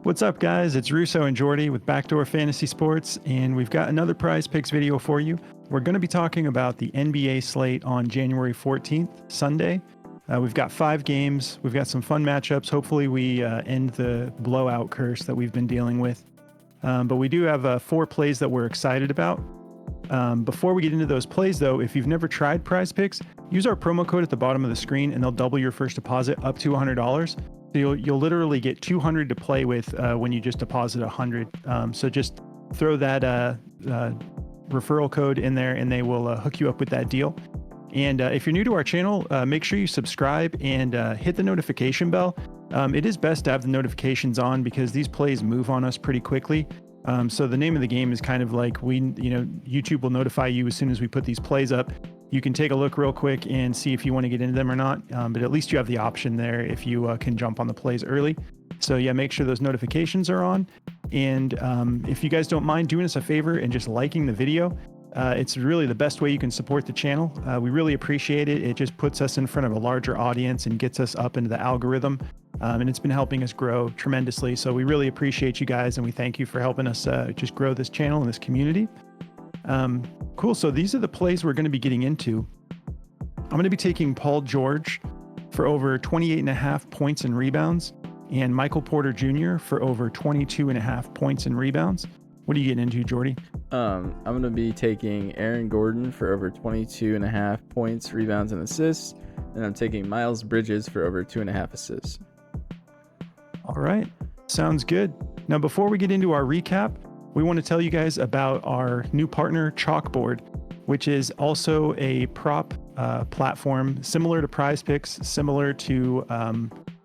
What's up, guys? It's Russo and Jordy with Backdoor Fantasy Sports, and we've got another Prize Picks video for you. We're going to be talking about the NBA slate on January 14th, Sunday. We've got 5 games. We've got some fun matchups. Hopefully, we end the blowout curse that we've been dealing with. But we do have 4 plays that we're excited about. Before we get into those plays, though, if you've never tried Prize Picks, use our promo code at the bottom of the screen, and they'll double your first deposit up to $100. So you'll literally get 200 to play with when you just deposit 100. So just throw that referral code in there, and they will hook you up with that deal. And if you're new to our channel, make sure you subscribe and hit the notification bell. It is best to have the notifications on because these plays move on us pretty quickly. So the name of the game is kind of like YouTube will notify you as soon as we put these plays up. You can take a look real quick and see if you want to get into them or not. But at least you have the option there if you can jump on the plays early. So yeah, make sure those notifications are on. And if you guys don't mind doing us a favor and just liking the video, it's really the best way you can support the channel. We really appreciate it. It just puts us in front of a larger audience and gets us up into the algorithm. And it's been helping us grow tremendously. So we really appreciate you guys, and we thank you for helping us just grow this channel and this community. Cool. So these are the plays we're going to be getting into. I'm going to be taking Paul George for over 28.5 points and rebounds, and Michael Porter Jr. for over 22.5 points and rebounds. What are you getting into, Jordy? I'm going to be taking Aaron Gordon for over 22.5 points, rebounds, and assists. And I'm taking Miles Bridges for over 2.5 assists. All right. Sounds good. Now, before we get into our recap, we want to tell you guys about our new partner, Chalkboard, which is also a prop platform similar to Prize Picks, similar to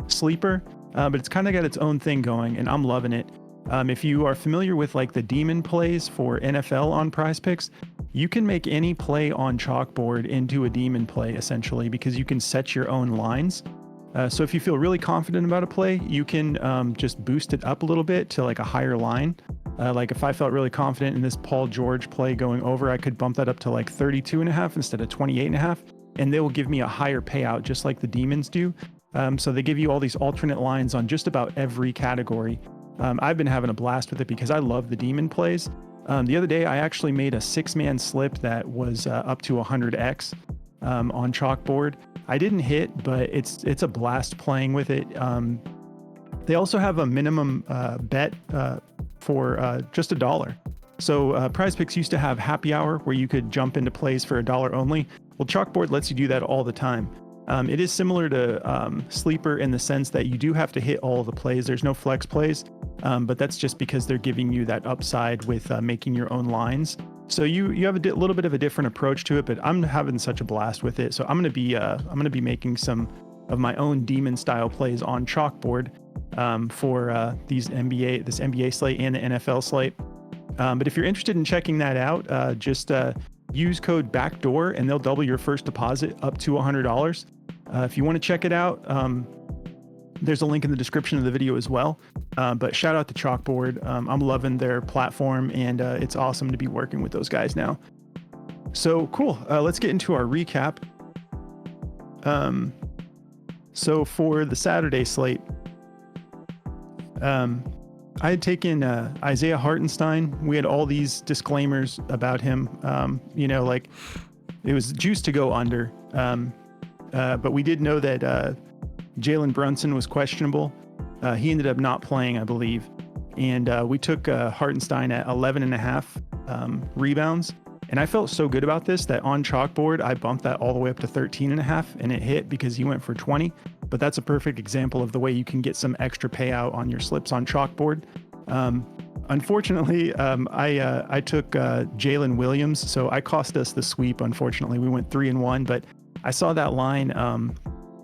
Sleeper, but it's kind of got its own thing going, and I'm loving it. If you are familiar with like the demon plays for NFL on Prize Picks, you can make any play on Chalkboard into a demon play essentially because you can set your own lines. So if you feel really confident about a play, you can just boost it up a little bit to like a higher line. Like if I felt really confident in this Paul George play going over, I could bump that up to like 32.5 instead of 28.5, and they will give me a higher payout just like the demons do. So they give you all these alternate lines on just about every category. I've been having a blast with it because I love the demon plays. The other day, I actually made a 6-man slip that was up to 100x on Chalkboard. I didn't hit, but it's a blast playing with it. They also have a minimum bet for just $1. So Prize Picks used to have happy hour where you could jump into plays for $1 only. Well, Chalkboard lets you do that all the time. It is similar to Sleeper in the sense that you do have to hit all the plays. There's no flex plays, but that's just because they're giving you that upside with making your own lines. So you have a little bit of a different approach to it, but I'm having such a blast with it. So I'm gonna be making some of my own demon style plays on Chalkboard for this NBA slate and the NFL slate. But if you're interested in checking that out, just use code BACKDOOR and they'll double your first deposit up to $100. If you want to check it out, there's a link in the description of the video as well. But shout out to Chalkboard. I'm loving their platform, and it's awesome to be working with those guys now. So cool. Let's get into our recap. So for the Saturday slate, I had taken Isaiah Hartenstein. We had all these disclaimers about him. Like it was juiced to go under. But we did know that Jalen Brunson was questionable. He ended up not playing, I believe. And we took Hartenstein at 11.5 rebounds. And I felt so good about this that on Chalkboard, I bumped that all the way up to 13.5, and it hit because he went for 20. But that's a perfect example of the way you can get some extra payout on your slips on Chalkboard. Unfortunately, I took Jalen Williams, so I cost us the sweep. Unfortunately, we went 3-1, but I saw that line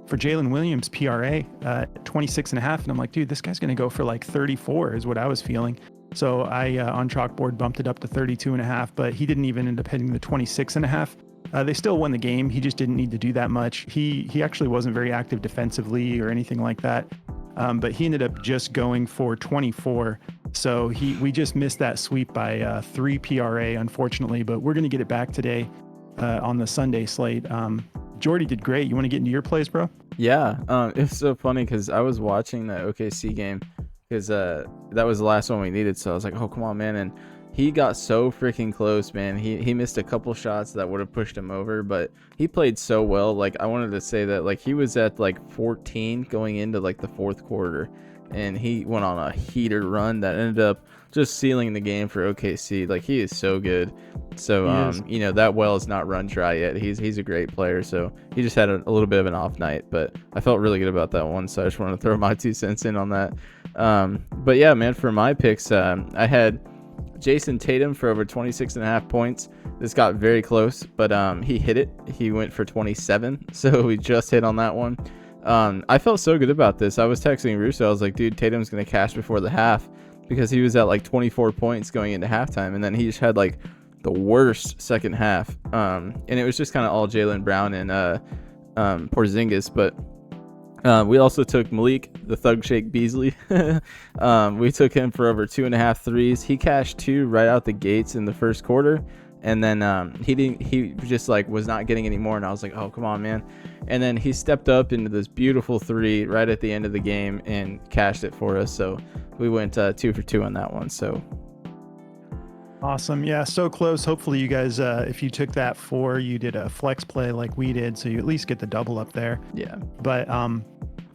for Jalen Williams PRA 26.5, and I'm like, dude, this guy's going to go for like 34 is what I was feeling. So I on Chalkboard bumped it up to 32.5, but he didn't even end up hitting the 26.5. They still won the game. He just didn't need to do that much. He actually wasn't very active defensively or anything like that. But he ended up just going for 24. So we just missed that sweep by 3 PRA, unfortunately, but we're going to get it back today on the Sunday slate. Jordy did great. You want to get into your plays, bro? Yeah, it's so funny because I was watching the OKC game because that was the last one we needed. So I was like, oh, come on, man. And he got so freaking close, man. He missed a couple shots that would have pushed him over, but he played so well. Like, I wanted to say that, like, he was at like 14 going into like the fourth quarter, and he went on a heater run that ended up just sealing the game for OKC. Like, he is so good. So you know, that well is not run dry yet. He's a great player. So he just had a little bit of an off night, but I felt really good about that one. So I just wanted to throw my 2 cents in on that. But yeah, man, for my picks, I had Jason Tatum for over 26.5 points. This got very close, but he hit it. He went for 27, so we just hit on that one. I felt so good about this. I was texting Russo. I was like, dude, Tatum's going to cash before the half, because he was at like 24 points going into halftime, and then he just had like the worst second half. And it was just kind of all Jaylen Brown and Porzingis, but we also took Malik, the Thug Shake Beasley. We took him for over 2.5 threes. He cashed 2 right out the gates in the first quarter, and then he just like was not getting any more, and I was like, oh, come on, man. And then he stepped up into this beautiful 3 right at the end of the game and cashed it for us. So we went 2 for 2 on that one. So Awesome. Yeah, so close. Hopefully you guys, if you took that 4, you did a flex play like we did, so you at least get the double up there. yeah.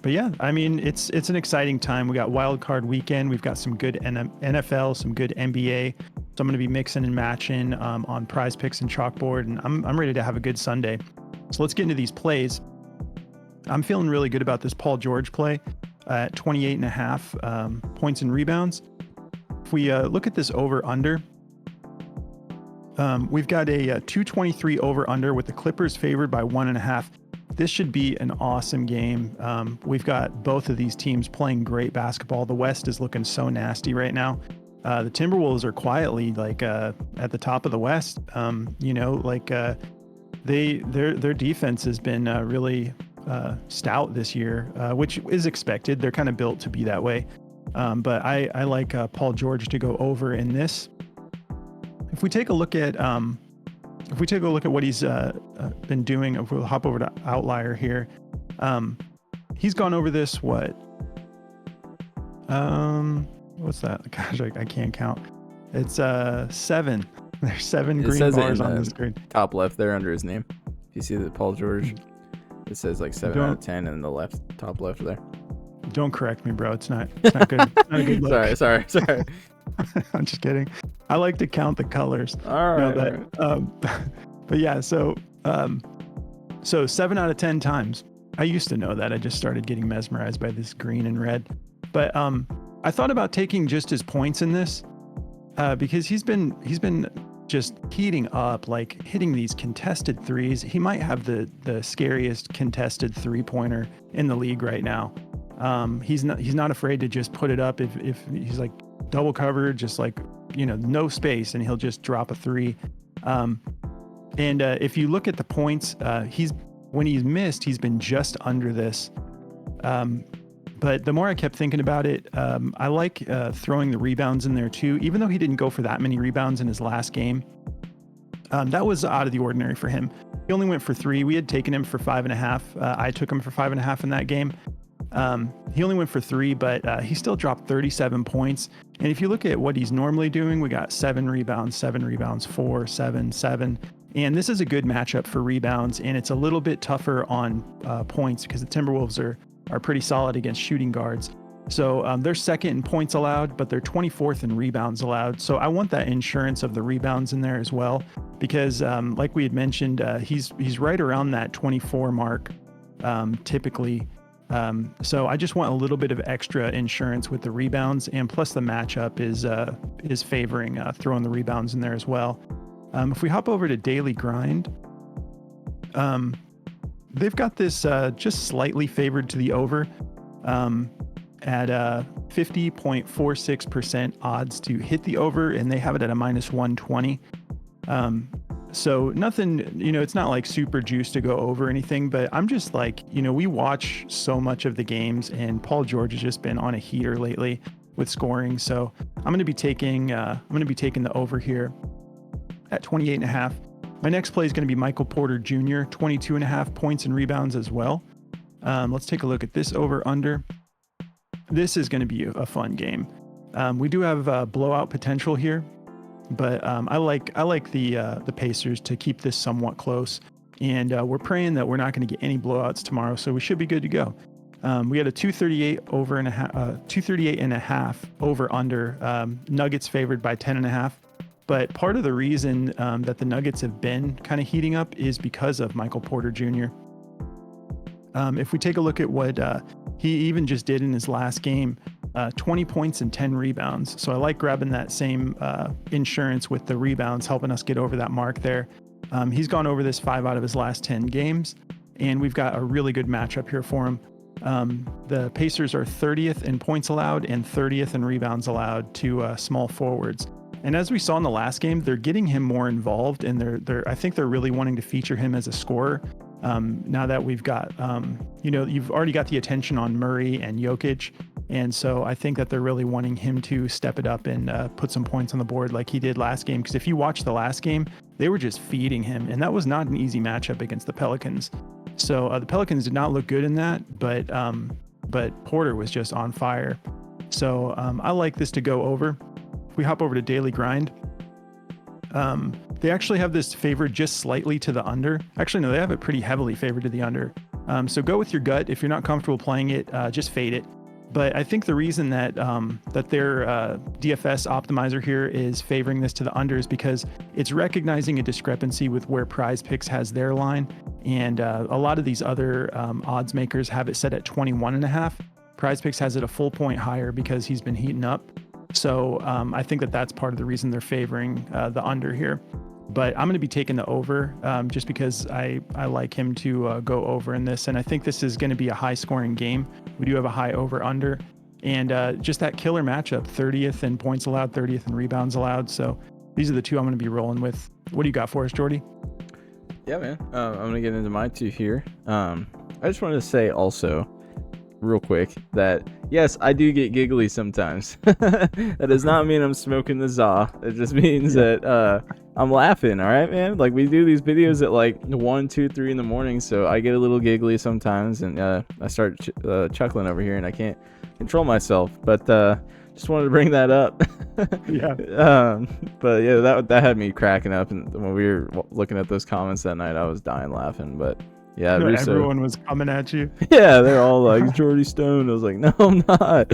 But yeah, I mean, it's an exciting time. We got wild card weekend. We've got some good NFL, some good NBA. So I'm going to be mixing and matching on Prize Picks and Chalkboard, and I'm ready to have a good Sunday. So let's get into these plays. I'm feeling really good about this Paul George play at 28.5 points and rebounds. If we look at this over/under, we've got a 223 over/under with the Clippers favored by 1.5. This should be an awesome game. We've got both of these teams playing great basketball. The West is looking so nasty right now. The Timberwolves are quietly like at the top of the West. You know, like their defense has been really stout this year, which is expected. They're kind of built to be that way. But I like Paul George to go over in this. If we take a look at what he's been doing, if we'll hop over to Outlier here, he's gone over this. What's that? Gosh, I can't count. It's 7. There's 7 green bars on the screen. Top left there under his name. If you see the Paul George, it says like 7 out of 10 in the left, top left there. Don't correct me, bro. It's not good. It's not a good look. Sorry. I'm just kidding. I like to count the colors. All right. But yeah, so 7 out of 10 times. I used to know that. I just started getting mesmerized by this green and red. But I thought about taking just his points in this because he's been just heating up, like hitting these contested threes. He might have the scariest contested 3-pointer in the league right now. He's not afraid to just put it up if he's like double covered, just like, you know, no space, and he'll just drop a 3. And if you look at the points, when he's missed, he's been just under this. But the more I kept thinking about it, I like throwing the rebounds in there too, even though he didn't go for that many rebounds in his last game. That was out of the ordinary for him. He only went for 3. We had taken him for 5.5. I took him for 5.5 in that game. He only went for 3, but he still dropped 37 points. And if you look at what he's normally doing, we got 7 rebounds, 4, 7, 7. And this is a good matchup for rebounds, and it's a little bit tougher on points because the Timberwolves are pretty solid against shooting guards. So they're second in points allowed, but they're 24th in rebounds allowed. So I want that insurance of the rebounds in there as well, because like we had mentioned, he's right around that 24 mark typically. So I just want a little bit of extra insurance with the rebounds, and plus the matchup is favoring throwing the rebounds in there as well. If we hop over to Daily Grind, they've got this just slightly favored to the over at 50.46% odds to hit the over, and they have it at a -120. So nothing, you know, it's not like super juice to go over anything, but I'm just like, you know, we watch so much of the games, and Paul George has just been on a heater lately with scoring. So I'm going to be taking the over here at 28.5. My next play is going to be Michael Porter Jr., 22.5 points and rebounds as well. Let's take a look at this over under. this is going to be a fun game. We do have blowout potential here, but I like the Pacers to keep this somewhat close, and we're praying that we're not going to get any blowouts tomorrow, so we should be good to go. We had a 238 over and a half, 238 and a half over under. Nuggets favored by 10 and a half. But part of the reason that the Nuggets have been kind of heating up is because of Michael Porter Jr. If we take a look at what he even just did in his last game, 20 points and 10 rebounds. So I like grabbing that same insurance with the rebounds, helping us get over that mark there. He's gone over this 5 out of his last 10 games, and we've got a really good matchup here for him. The Pacers are 30th in points allowed and 30th in rebounds allowed to small forwards. And as we saw in the last game, they're getting him more involved, and I think they're really wanting to feature him as a scorer. Now that we've got, you've already got the attention on Murray and Jokic. And so I think that they're really wanting him to step it up and put some points on the board like he did last game. Because if you watch the last game, they were just feeding him, and that was not an easy matchup against the Pelicans. So the Pelicans did not look good in that, but Porter was just on fire. So I like this to go over. If we hop over to Daily Grind, they actually have this favored just slightly to the under. Actually, no, they have it pretty heavily favored to the under. So go with your gut. If you're not comfortable playing it, just fade it. But I think the reason that their DFS optimizer here is favoring this to the under is because it's recognizing a discrepancy with where Prize Picks has their line. And a lot of these other odds makers have it set at 21.5. Prize Picks has it a full point higher because he's been heating up. So I think that that's part of the reason they're favoring the under here. But I'm going to be taking the over just because I like him to go over in this. And I think this is going to be a high scoring game. We do have a high over under. And just that killer matchup, 30th in points allowed, 30th in rebounds allowed. So these are the two I'm going to be rolling with. What do you got for us, Jordy? Yeah, man. I'm going to get into my two here. I just wanted to say also, real quick, that yes, I do get giggly sometimes. That does not mean I'm smoking the za. It just means that I'm laughing. All right, man. Like, we do these videos at like 1, 2, 3 in the morning, so I get a little giggly sometimes, and I start chuckling over here, and I can't control myself. But just wanted to bring that up. Yeah. But yeah, that had me cracking up, and when we were looking at those comments that night, I was dying laughing. But yeah, No, Russo, everyone was coming at you. yeah, they're all like, Jordy Stone. I was like, no, I'm not.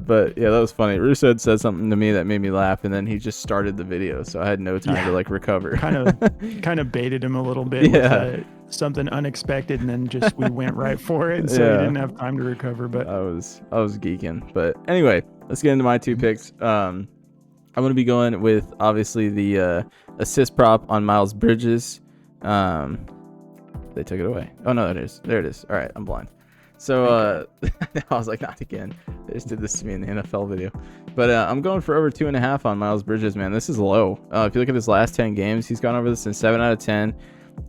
But yeah, that was funny. Russo had said something to me that made me laugh, and then he just started the video, so I had no time to like recover. kind of baited him a little bit with something unexpected, and then just we went right for it, so he didn't have time to recover. But I was geeking. But anyway, let's get into my two picks. I'm going to be going with obviously the assist prop on Miles Bridges. They took it away. Oh, no, there it is. All right, I'm blind. So I was like, not again. They just did this to me in the NFL video. But I'm going for over 2.5 on Miles Bridges, man. This is low. If you look at his last 10 games, he's gone over this in 7 out of 10.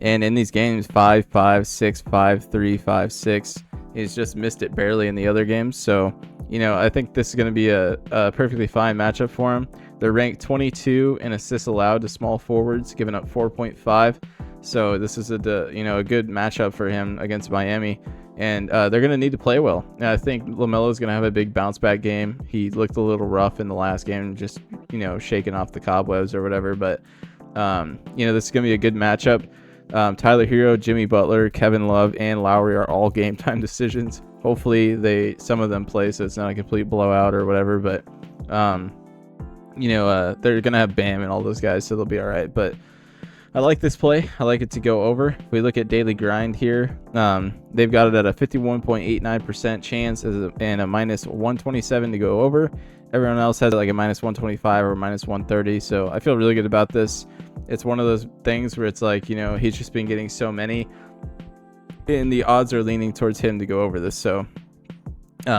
And in these games, 5, 5, 6, 5, 3, 5, 6. He's just missed it barely in the other games. So, I think this is going to be a perfectly fine matchup for him. They're ranked 22 in assists allowed to small forwards, giving up 4.5. So this is a good matchup for him against Miami, and they're going to need to play well. And I think LaMelo is going to have a big bounce back game. He looked a little rough in the last game, just shaking off the cobwebs or whatever. But this is going to be a good matchup. Tyler Hero, Jimmy Butler, Kevin Love, and Lowry are all game time decisions. Hopefully some of them play, so it's not a complete blowout or whatever. But they're going to have Bam and all those guys, so they'll be all right. But I like this play. I like it to go over. If we look at Daily Grind here, they've got it at a 51.89% chance and a minus 127 to go over. Everyone else has like a minus 125 or minus 130. So I feel really good about this. It's one of those things where it's like, he's just been getting so many, and the odds are leaning towards him to go over this. So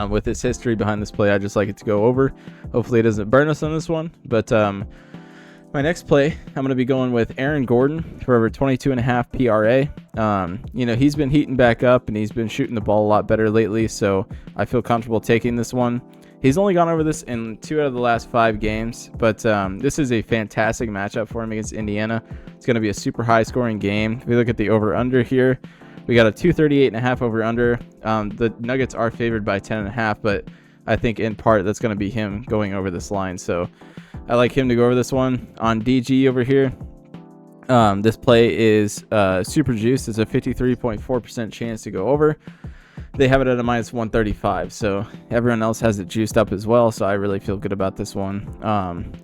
with his history behind this play, I just like it to go over. Hopefully it doesn't burn us on this one. But my next play, I'm going to be going with Aaron Gordon for over 22.5 PRA. He's been heating back up, and he's been shooting the ball a lot better lately, so I feel comfortable taking this one. He's only gone over this in 2 out of the last 5 games, but this is a fantastic matchup for him against Indiana. It's going to be a super high-scoring game. If we look at the over-under here, We got a 238.5 over under. The Nuggets are favored by 10.5, but I think in part that's going to be him going over this line. So I like him to go over this one. On DG over here, this play is super juiced. It's a 53.4% chance to go over. They have it at a minus 135, so everyone else has it juiced up as well, so I really feel good about this one.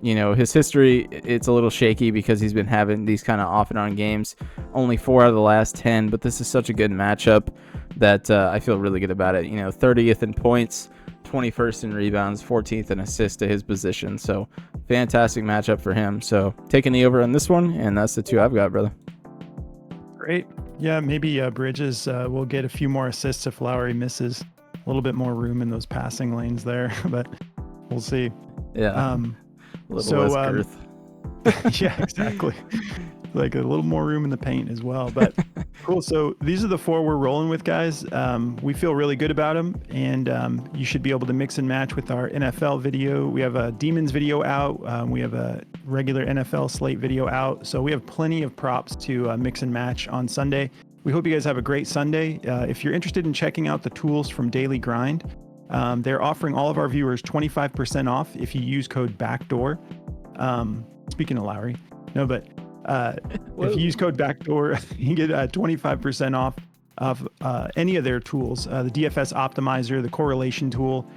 His history, it's a little shaky because he's been having these kind of off and on games, only 4 out of the last 10, but this is such a good matchup that I feel really good about it. 30th in points, 21st in rebounds, 14th in assists to his position, so fantastic matchup for him. So taking the over on this one, and that's the 2 I've got, brother. Great. Yeah, maybe Bridges will get a few more assists if Lowry misses. A little bit more room in those passing lanes there, but we'll see. Yeah. A little less girth. Yeah, exactly. Like a little more room in the paint as well. But cool. So these are the 4 we're rolling with, guys. We feel really good about them, and you should be able to mix and match with our NFL video. We have a Demons video out. We have a regular NFL slate video out. So we have plenty of props to mix and match on Sunday. We hope you guys have a great Sunday. If you're interested in checking out the tools from Daily Grind, they're offering all of our viewers 25% off if you use code BACKDOOR. Speaking of Lowry, no, but if you use code BACKDOOR, you get 25% off of any of their tools. The DFS Optimizer, the correlation tool,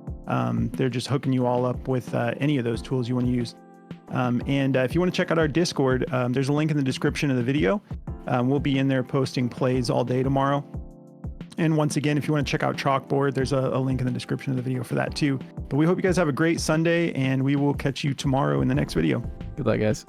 they're just hooking you all up with any of those tools you want to use. And if you want to check out our Discord, there's a link in the description of the video. We'll be in there posting plays all day tomorrow. And once again, if you want to check out Chalkboard, there's a link in the description of the video for that too. But we hope you guys have a great Sunday, and we will catch you tomorrow in the next video. Good luck, guys.